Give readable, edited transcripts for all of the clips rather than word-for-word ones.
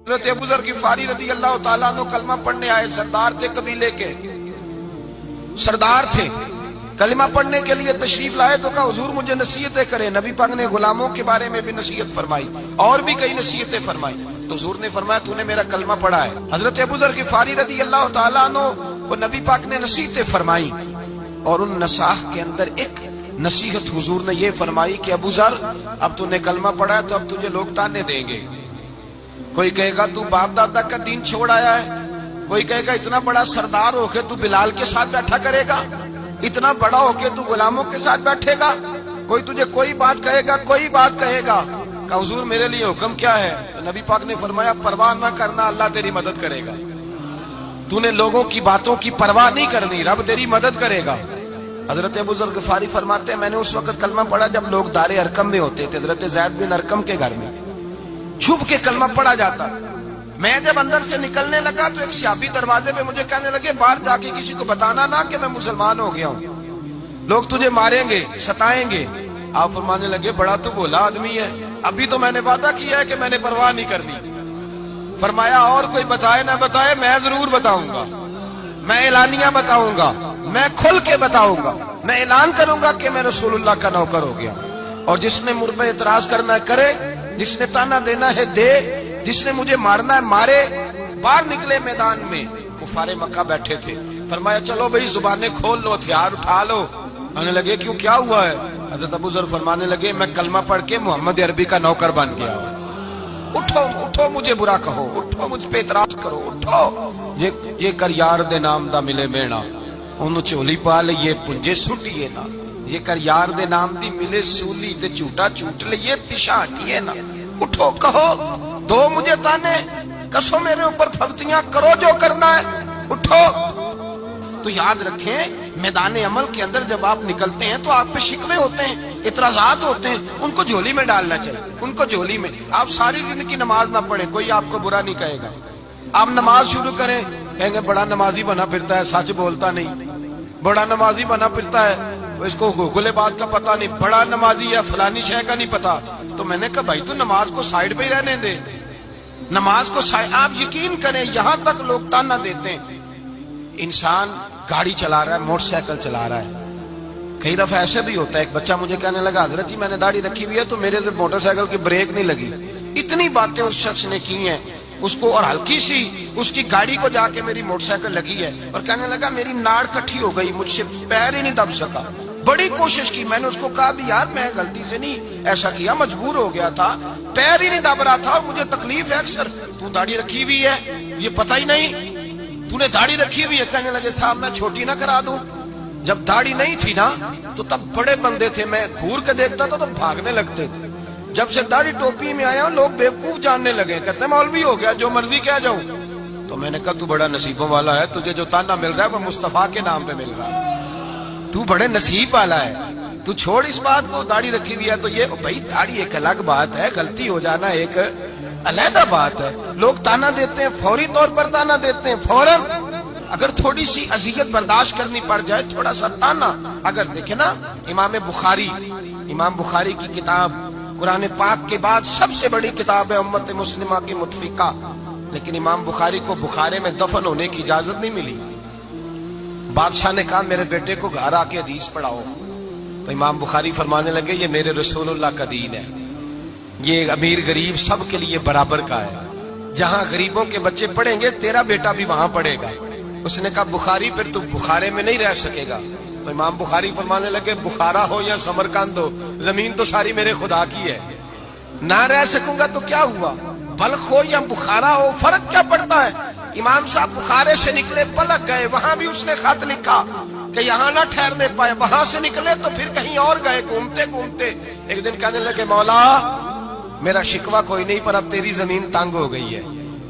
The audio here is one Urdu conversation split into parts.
حضرت ابو ذر غفاری رضی اللہ تعالیٰ عنہ کلمہ پڑھنے آئے، سردار تھے قبیلے کے، سردار تھے، کلمہ پڑھنے کے لیے تشریف لائے تو کہا حضور مجھے نصیحتیں کریں۔ نبی پاک نے غلاموں کے بارے میں بھی نصیحت فرمائی اور بھی کئی نصیحتیں فرمائی، تو حضور نے فرمایا تو نے میرا کلمہ پڑھا ہے۔ حضرت ابو ذر غفاری رضی اللہ تعالیٰ عنہ کو نبی پاک نے نصیحتیں فرمائی، اور ان نصاح کے اندر ایک نصیحت حضور نے یہ فرمائی کہ ابو ذر اب تو نے کلمہ پڑھا ہے تو اب تجھے لوگ تانے دیں گے، کوئی کہے گا تو باپ دادا کا دین چھوڑ آیا ہے، کوئی کہے گا اتنا بڑا سردار ہو کے تو بلال کے ساتھ بیٹھا کرے گا، اتنا بڑا ہو کے تو غلاموں کے ساتھ بیٹھے گا، کوئی تجھے کوئی بات کہے گا، کوئی بات کہے گا۔ کہ حضور میرے لیے حکم کیا ہے؟ تو نبی پاک نے فرمایا پرواہ نہ کرنا، اللہ تیری مدد کرے گا۔ تو نے لوگوں کی باتوں کی پرواہ نہیں کرنی، رب تیری مدد کرے گا۔ حضرت ابو ذر غفاری فرماتے ہیں میں نے اس وقت کلمہ پڑھا جب لوگ دار ارقم میں ہوتے تھے، حضرت زید بن ارقم کے گھر میں چھپ کے کلمہ پڑھا جاتا۔ میں جب اندر سے نکلنے لگا تو ایک صحابی دروازے پہ مجھے کہنے لگے باہر جا کے کسی کو بتانا نہ کہ میں مسلمان ہو گیا ہوں، لوگ تجھے ماریں گے، ستائیں گے۔ آپ فرمانے لگے بڑا تو بھولا آدمی ہے، ابھی تو میں نے وعدہ کیا ہے کہ میں نے پرواہ نہیں کرنی۔ فرمایا اور کوئی بتائے نہ بتائے میں ضرور بتاؤں گا، میں اعلانیہ بتاؤں گا، میں کھل کے بتاؤں گا، میں اعلان کروں گا کہ میں رسول اللہ کا نوکر ہو گیا۔ اور جس نے مجھ پہ اعتراض کرنا ہے کرے، جس نے تانا دینا ہے دے، جس نے مجھے مارنا ہے مارے۔ باہر نکلے میدان میں، کفار مکہ بیٹھے تھے، فرمایا چلو بھئی زبانیں کھول لو، ہتھیار اٹھا لو۔ کہنے لگے کیوں کیا ہوا ہے؟ حضرت ابو ذر فرمانے لگے میں کلمہ پڑھ کے محمد عربی کا نوکر بن گیا ہوں، اٹھو اٹھو مجھے برا کہو، اٹھو مجھ پہ اعتراض کرو، اٹھو یہ کر یار دے نام دا ملے مینا، انہوں چولی پا لئیے پنجے سٹیے نا، یہ کر یار دے نام دی ملے سولی تے جھوٹا چھوٹ لئیے پیشاں ہٹیے نا۔ اٹھو کہو، دو مجھے تانے، کسو میرے اوپر پھبتیاں، کرو جو کرنا ہے، اٹھو۔ تو یاد رکھیں میدان عمل کے اندر جب آپ نکلتے ہیں تو آپ پہ شکوے ہوتے ہیں، اعتراضات ہوتے ہیں، ان کو جھولی میں ڈالنا چاہیے، ان کو جھولی میں۔ آپ ساری زندگی نماز نہ پڑھیں، کوئی آپ کو برا نہیں کہے گا۔ آپ نماز شروع کریں، کہیں گے بڑا نمازی بنا پھرتا ہے، سچ بولتا نہیں، بڑا نمازی بنا پھرتا ہے، اس کو گلے بات کا پتہ نہیں، بڑا نمازی ہے فلانی شے کا نہیں پتا۔ تو میں نے کہا بھائی تو نماز کو سائیڈ پہ ہی رہنے دے، نماز کو سائیڈ۔ آپ یقین کریں یہاں تک لوگ تانا دیتے ہیں، انسان گاڑی چلا رہا ہے، موٹر سائیکل چلا رہا ہے، کئی دفعہ ایسے بھی ہوتا ہے۔ ایک بچہ مجھے کہنے لگا حضرت جی میں نے داڑھی رکھی ہوئی ہے تو میرے سے موٹر سائیکل کی بریک نہیں لگی۔ اتنی باتیں اس شخص نے کی ہیں اس کو، اور ہلکی سی اس کی گاڑی کو جا کے میری موٹر سائیکل لگی ہے، اور کہنے لگا میری ناڑ کٹھی ہو گئی، مجھ سے پیر ہی نہیں دب سکا۔ بڑی کوشش کی، میں نے اس کو کہا بھی یار میں غلطی سے نہیں ایسا کیا، مجبور ہو گیا تھا، پیر ہی نہیں دب رہا تھا اور مجھے تکلیف ہے اکثر۔ تو داڑھی رکھی ہوئی ہے یہ پتہ ہی نہیں، تو نے داڑھی رکھی ہوئی ہے۔ کہنے لگے صاحب میں چھوٹی نہ کرا دوں۔ جب داڑھی نہیں تھی نا تو تب بڑے بندے تھے، میں گھور کے دیکھتا تھا تو بھاگنے لگتے تھے۔ جب سے داڑھی ٹوپی میں آیا لوگ بیوقوف جاننے لگے، کہتے ہیں مولوی ہو گیا جو مرضی کہہ جاؤں۔ تو میں نے کہا تو بڑا نصیبوں والا ہے، تجھے جو تانا مل رہا ہے وہ مصطفیٰ کے نام پہ مل رہا ہے، تو بڑے نصیب والا ہے، تو چھوڑ اس بات کو۔ داڑھی رکھی ہوئی ہے تو یہ بھائی داڑھی ایک الگ بات ہے، غلطی ہو جانا ایک علیحدہ بات ہے۔ لوگ تانا دیتے ہیں، فوری طور پر تانا دیتے ہیں، فوراً۔ اگر تھوڑی سی اذیت برداشت کرنی پڑ جائے، تھوڑا سا تانا۔ اگر دیکھیں نا امام بخاری کی کتاب قرآن پاک کے بعد سب سے بڑی کتاب ہے امت مسلمہ کی متفقہ، لیکن امام بخاری کو بخارے میں دفن ہونے کی اجازت نہیں ملی۔ بادشاہ نے کہا میرے بیٹے کو گھر آ کے حدیث پڑھاؤ، تو امام بخاری فرمانے لگے یہ میرے رسول اللہ کا دین ہے، یہ امیر غریب سب کے لیے برابر کا ہے، جہاں غریبوں کے بچے پڑھیں گے تیرا بیٹا بھی وہاں پڑھے گا۔ اس نے کہا بخاری پھر تو بخارے میں نہیں رہ سکے گا۔ تو امام بخاری فرمانے لگے بخارا ہو یا سمرقند ہو، زمین تو ساری میرے خدا کی ہے، نہ رہ سکوں گا تو کیا ہوا، بلخ ہو یا بخارا ہو فرق کیا پڑتا ہے۔ امام صاحب بخارے سے نکلے پلک گئے، وہاں بھی اس نے خط لکھا کہ یہاں نہ ٹھہرنے پائے، وہاں سے نکلے تو پھر کہیں اور گئے، گھومتے گھومتے ایک دن کہنے لگے مولا میرا شکوہ کوئی نہیں پر اب تیری زمین تنگ ہو گئی ہے،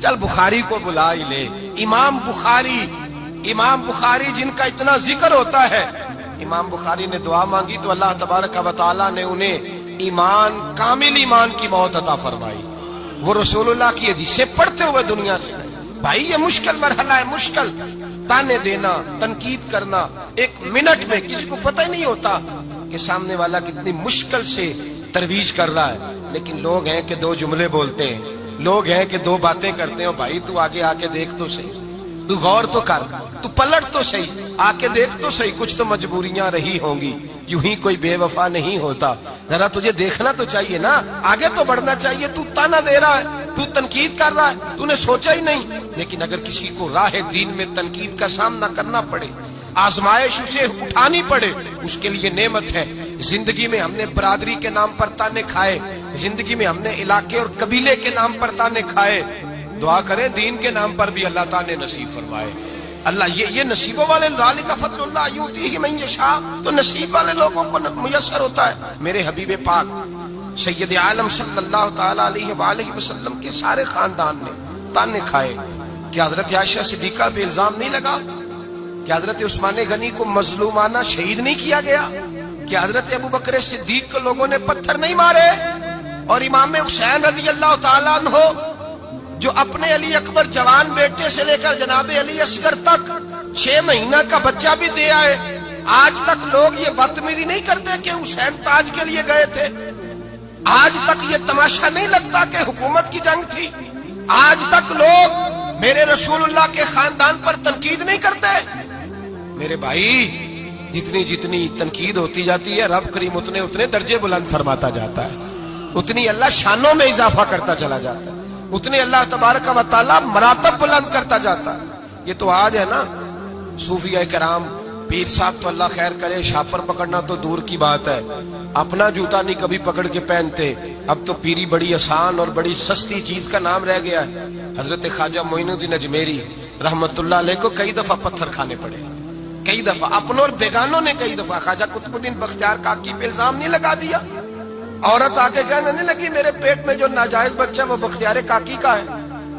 چل بخاری کو بلا ہی لے۔ امام بخاری جن کا اتنا ذکر ہوتا ہے، امام بخاری نے دعا مانگی تو اللہ تبارک و تعالیٰ نے انہیں ایمان، کامل ایمان کی موت عطا فرمائی۔ وہ رسول اللہ کی حدیثیں پڑھتے ہوئے دنیا سے گئے۔ بھائی یہ مشکل مرحلہ ہے، مشکل تانے دینا، تنقید کرنا، ایک منٹ میں کسی کو پتہ ہی نہیں ہوتا کہ سامنے والا کتنی مشکل سے ترویج کر رہا ہے، لیکن لوگ ہیں کہ دو جملے بولتے ہیں، لوگ ہیں کہ دو باتیں کرتے ہو، بھائی تو آگے آ کے دیکھ تو صحیح، تو غور تو کر، تو پلٹ تو صحیح، آ کے دیکھ تو صحیح، کچھ تو مجبوریاں رہی ہوں گی، یوں ہی کوئی بے وفا نہیں ہوتا، ذرا تجھے دیکھنا تو چاہیے نا، آگے تو بڑھنا چاہیے، تو تانا دے رہا ہے، تو تنقید کر رہا ہے، تو نے سوچا ہی نہیں۔ لیکن اگر کسی کو راہ دین میں تنقید کا سامنا کرنا پڑے، آزمائش اسے اٹھانی پڑے، اس کے لیے نعمت ہے۔ زندگی میں ہم نے برادری کے نام پر تانے کھائے، زندگی میں ہم نے علاقے اور قبیلے کے نام پر تانے کھائے، دعا کریں دین کے نام پر بھی اللہ تعالیٰ نے نصیب فرمائے۔ اللہ یہ نصیبوں والے، ذالک فضل اللہ یؤتیہ من یشاء، تو نصیب والے لوگوں کو میسر ہوتا ہے۔ میرے حبیب پاک سید عالم صلی اللہ تعالی علیہ وآلہ وسلم کے سارے خاندان نے تانے کھائے، کہ حضرت عائشہ صدیقہ پہ الزام نہیں لگا، کہ حضرت عثمان غنی کو مظلومانہ شہید نہیں کیا گیا، کہ حضرت ابو بکر صدیق کو لوگوں نے پتھر نہیں مارے، اور امام حسین رضی اللہ تعالیٰ عنہ جو اپنے علی اکبر جوان بیٹے سے لے کر جناب علی اصغر تک 6 مہینہ کا بچہ بھی دے آئے، آج تک لوگ یہ بدتمیزی نہیں کرتے کہ حسین تاج کے لیے گئے تھے، آج تک یہ تماشا نہیں لگتا کہ حکومت کی جنگ تھی، آج تک لوگ میرے رسول اللہ کے خاندان پر تنقید نہیں کرتے۔ میرے بھائی جتنی جتنی تنقید ہوتی جاتی ہے، رب کریم اتنے درجے بلند فرماتا جاتا ہے، اتنی اللہ شانوں میں اضافہ کرتا چلا جاتا ہے، اتنے اللہ تبارک و تعالی مراتب بلند کرتا جاتا ہے۔ یہ تو آج ہے نا، صوفیاء کرام، پیر صاحب تو اللہ خیر کرے، شاپر پکڑنا تو دور کی بات ہے، اپنا جوتا نہیں کبھی پکڑ کے پہنتے، اب تو پیری بڑی آسان اور بڑی سستی چیز کا نام رہ گیا ہے۔ حضرت خواجہ معین الدین اجمیری رحمت اللہ علیہ کو کئی دفعہ پتھر کھانے پڑے، کئی دفعہ، اپنوں اور بیگانوں نے کئی دفعہ۔ خواجہ قطب الدین بختیار کاکی پہ الزام نہیں لگا دیا، عورت آگے کہنے نہیں لگی میرے پیٹ میں جو ناجائز بچہ وہ بختیار کاکی کا ہے۔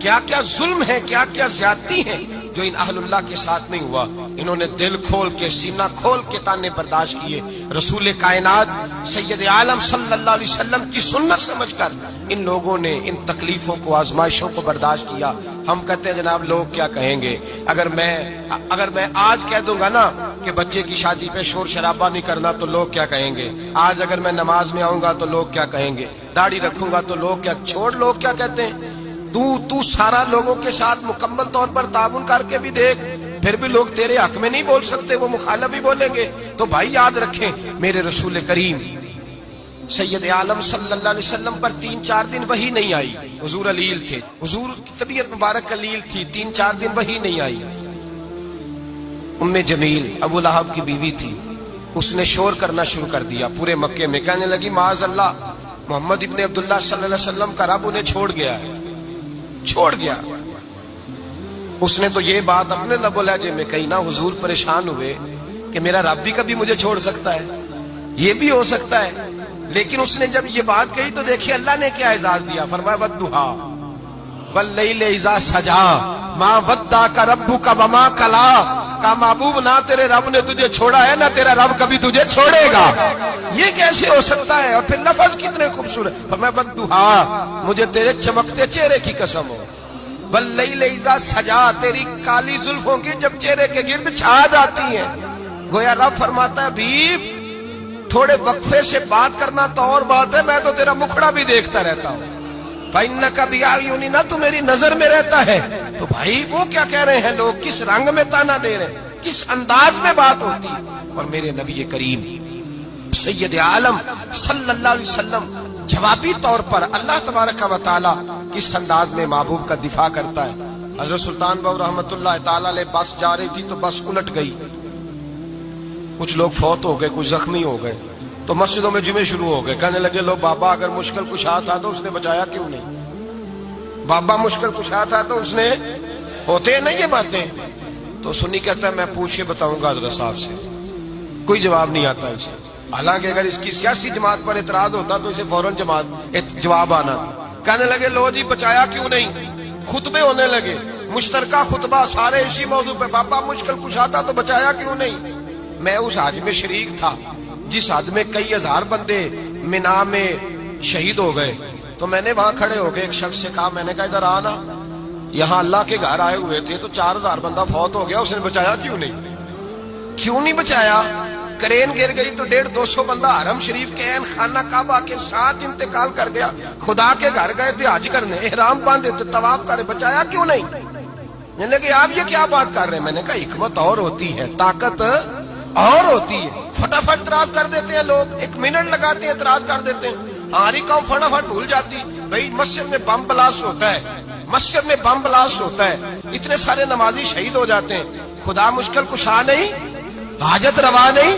کیا کیا ظلم ہے، کیا کیا زیادتی ہے جو ان اہل اللہ کے ساتھ نہیں ہوا۔ انہوں نے دل کھول کے، سینہ کھول کے تانے برداشت کیے، رسول کائنات سید عالم صلی اللہ علیہ وسلم کی سنت سمجھ کر ان لوگوں نے ان تکلیفوں کو، آزمائشوں کو برداشت کیا۔ ہم کہتے ہیں جناب لوگ کیا کہیں گے، اگر میں آج کہہ دوں گا نا کہ بچے کی شادی پہ شور شرابہ نہیں کرنا تو لوگ کیا کہیں گے، آج اگر میں نماز میں آؤں گا تو لوگ کیا کہیں گے، داڑھی رکھوں گا تو لوگ کیا، چھوڑ لوگ کیا کہتے ہیں، تو سارا لوگوں کے ساتھ مکمل طور پر تعاون کر کے بھی دیکھ، پھر بھی لوگ تیرے حق میں نہیں بول سکتے، وہ مخالف ہی بولیں گے۔ تو بھائی یاد رکھیں، میرے رسول کریم سید عالم صلی اللہ علیہ وسلم پر 3-4 دن وحی نہیں آئی، حضور علیل تھے، حضور کی طبیعت مبارک علیل تھی، 3-4 دن وحی نہیں آئی۔ ام جمیل ابو لہب کی بیوی تھی، اس نے شور کرنا شروع کر دیا پورے مکے میں، کہنے لگی معاذ اللہ، محمد ابن عبداللہ صلی اللہ علیہ وسلم کا رب انہیں چھوڑ گیا ہے، چھوڑ گیا۔ اس نے تو یہ بات اپنے لب و لہجے میں کہی نا، حضور پریشان ہوئے کہ میرا رب بھی کبھی مجھے چھوڑ سکتا ہے، یہ بھی ہو سکتا ہے۔ لیکن اس نے جب یہ بات کہی تو دیکھیے اللہ نے کیا اعزاز دیا، فرمایا وَالضُّحَىٰ وَاللَّيْلِ إِذَا سَجَىٰ مَا وَدَّعَكَ رَبُّكَ وَمَا قَلَىٰ، کہا محبوب نہ تیرے رب نے تجھے چھوڑا ہے، نہ تیرا رب کبھی تجھے چھوڑے گا، یہ کیسے ہو سکتا ہے؟ اور پھر لفظ کتنے خوبصورت، فرمایا وَالضُّحَىٰ، مجھے تیرے چمکتے چہرے کی قسم ہو، وَاللَّيْلِ إِذَا سَجَىٰ، تیری کالی زلفوں کی جب چہرے کے گرد چھا جاتی ہیں، گویا رب فرماتا ہے حبیب تھوڑے وقفے سے بات کرنا تو اور بات ہے، میں تو تیرا مکھڑا بھی دیکھتا رہتا ہوں، فَإِنَّكَ بِأَعْيُنِنَا، تو میری نظر میں رہتا ہے۔ تو بھائی وہ کیا کہہ رہے ہیں لوگ، کس رنگ میں تانا دے رہے ہیں، کس انداز میں بات ہوتی ہے۔ اور میرے نبی کریم سید عالم صلی اللہ علیہ وسلم جوابی طور پر اللہ تبارک و تعالی کس انداز میں محبوب کا دفاع کرتا ہے۔ حضرت سلطان بہو رحمت اللہ تعالی علیہ بس جا رہی تھی تو بس الٹ گئی، کچھ لوگ فوت ہو گئے، کچھ زخمی ہو گئے، تو مسجدوں میں جمعے شروع ہو گئے، کہنے لگے لوگ بابا اگر مشکل کشا تھا تو اس نے بچایا کیوں نہیں، بابا مشکل کشا تھا تو اس نے، ہوتے ہیں نا یہ باتیں۔ تو سنی کہتا ہے میں پوچھ کے بتاؤں گا حضرت صاحب سے، کوئی جواب نہیں آتا اسے، حالانکہ اگر اس کی سیاسی جماعت پر اعتراض ہوتا تو اسے فوراً جواب آنا تھا۔ کہنے لگے لو جی بچایا کیوں نہیں، خطبے ہونے لگے، مشترکہ خطبہ سارے اسی موضوع پہ، بابا مشکل کشا تھا تو بچایا کیوں نہیں۔ میں اس حج میں شریک تھا جس حج میں کئی ہزار بندے منا میں شہید ہو گئے، تو میں نے وہاں کھڑے ہو کے ایک شخص سے کہا، میں نے کہا ادھر آنا، یہاں اللہ کے گھر آئے ہوئے تھے تو 4000 بندہ فوت ہو گیا، اس نے بچایا کیوں نہیں، کیوں نہیں بچایا؟ کرین گر گئی تو 150-200 بندہ حرم شریف کے عین خانہ کعبہ کے ساتھ انتقال کر گیا. خدا کے گھر گئے تھے حج کرنے, احرام باندھے تھے, طواف کرے, بچایا کیوں نہیں؟ یعنی کہ آپ یہ کیا بات کر رہے ہیں؟ میں نے کہا حکمت اور ہوتی ہے, طاقت اور ہوتی ہے. فٹافٹ اعتراض کر دیتے ہیں لوگ, 1 منٹ لگاتے ہیں اعتراض کر دیتے ہیں. ہماری قوم فٹافٹ بھول جاتی. بھائی مسجد میں بم بلاسٹ ہوتا ہے, مسجد میں بم بلاسٹ ہوتا ہے, اتنے سارے نمازی شہید ہو جاتے ہیں. خدا مشکل کشا نہیں, حاجت روا نہیں,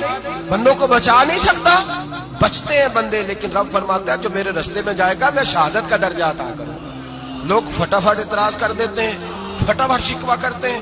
بندوں کو بچا نہیں سکتا؟ بچتے ہیں بندے, لیکن رب فرماتا ہے جو میرے رستے میں جائے گا میں شہادت کا درجہ عطا کروں. لوگ فٹافٹ اعتراض کر دیتے ہیں, فٹافٹ شکوہ کرتے ہیں.